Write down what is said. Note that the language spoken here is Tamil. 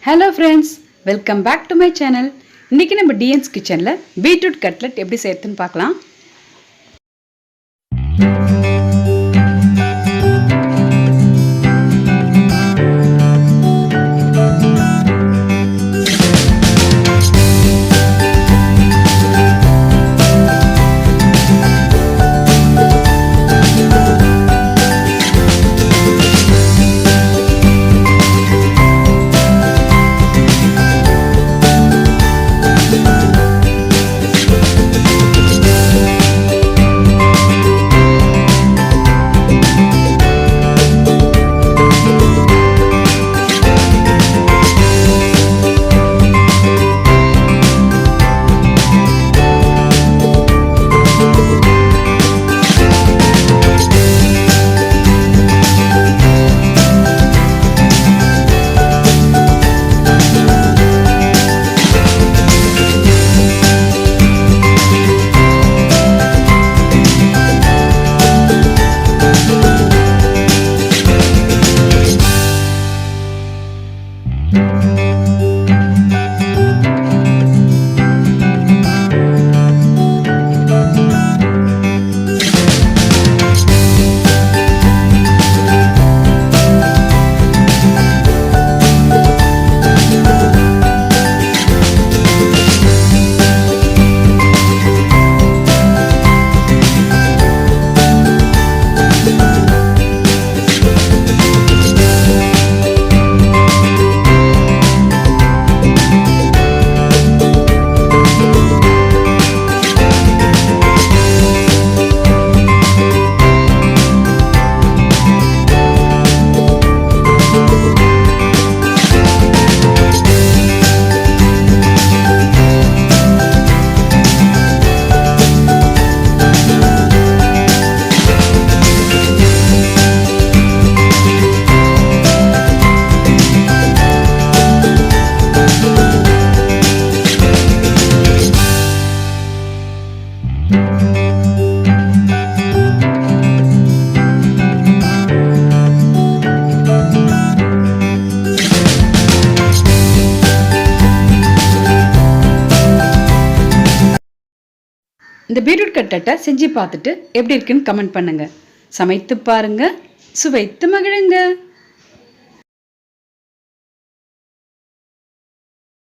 Hello friends, welcome back to my channel. இன்னைக்கு நம்ம டிஎன்ஸ் கிச்சன்ல பீட்ரூட் கட்லெட் எப்படி செய்யறதுன்னு பார்க்கலாம். இந்த பீட்ரூட் கட்லெட்டை செஞ்சு பார்த்துட்டு எப்படி இருக்குன்னு கமெண்ட் பண்ணுங்க. சமைத்து பாருங்க, சுவைத்து மகிழுங்க.